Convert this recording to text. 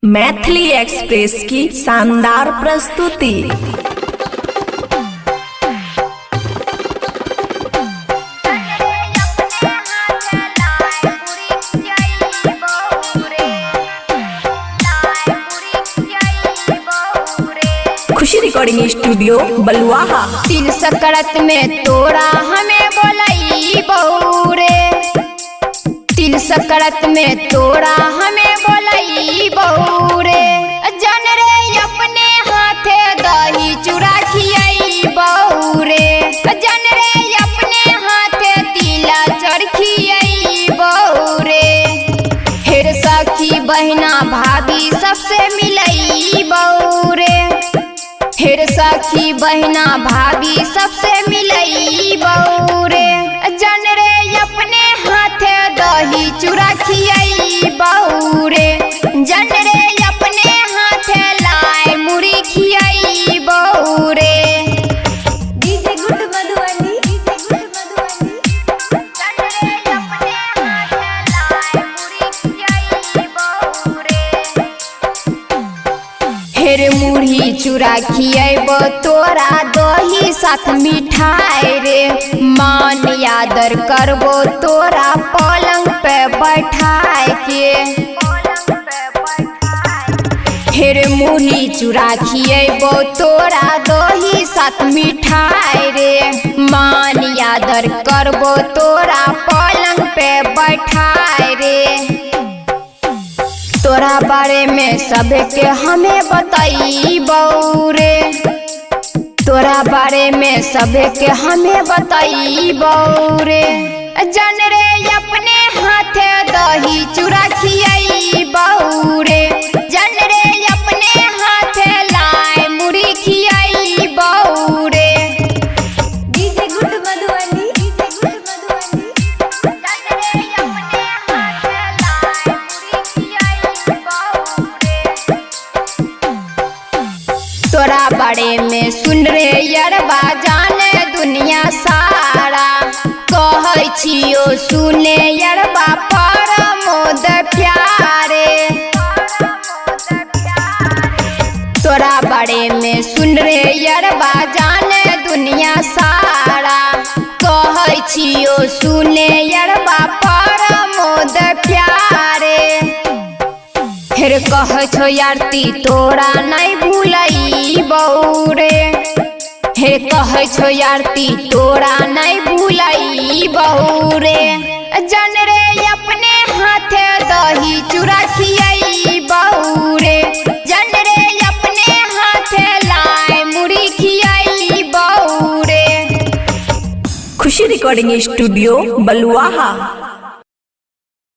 Maithili express की शानदार प्रस्तुति। खुशी रिकॉर्डिंग स्टूडियो बलुआहा। तिल सकरत में तोरा हमें बोलाई बहू रे, तिल सकरत में तोरा हमें बोलाई बहू रे। जन रे अपने हाथे दही चूड़ा खियाई बहू रे, जन रे अपने हाथे तिला चरखियाई बहू रे। फिर सखी बहिना भाभी सबसे मिलई बहू रे, फिर सखी बहिना भाभी सबसे मिलई बहू रे। जन रे अपने हाथे दही चूड़ा खियाई बहू रे, जन रे अपने हाथे लाई मुड़ी खियाई बहू रे। DJ good Madhubani, DJ good Madhubani. जन रे अपने हाथे लाई मुड़ी खियाई बहू रे। फिर मुढ़ी चूड़ा खियाब तोरा दही साथ मिठाई रे। मान यादर करबो तोरा पलंग पे बैठाए के। फिर मुढ़ी चूड़ा खियाब तोरा दही साथ मिठाई रे। मान यादर करबो तोरा पलंग पे बैठाए रे। तोरा बारे में सबके हमें बताई बहू रे, तोरा बारे में सबके हमें बताई बहू रे। जन रे अपने हाथे दही चूड़ा खियाई बहू रे, जन रे अपने हाथे लाई मुड़ी खियाई बहू रे। DJ good Madhubani, DJ good Madhubani. जन रे अपने हाथे लाई मुड़ी खियाई बहू रे। तोरा बारे में सुन रे यरबा जाने दुनिया सारा। कहै छियो सुने यरबा परमोद प्यारे। तोरा बारे में सुन रे यरबा जाने दुनिया सारा। कहै छियो सुने यरबा परमोद प्यारे। फिर कह छो आरती तोरा नहीं भूलई बहू रे, फिर कह छो आरती तोरा नहीं भूलई बहू रे। जन रे अपने हाथे दही चूड़ा खियाई बहू रे, जन रे अपने हाथे लाई मुड़ी खियाई बहू रे। खुशी रिकॉर्डिंग स्टूडियो बलुआहा।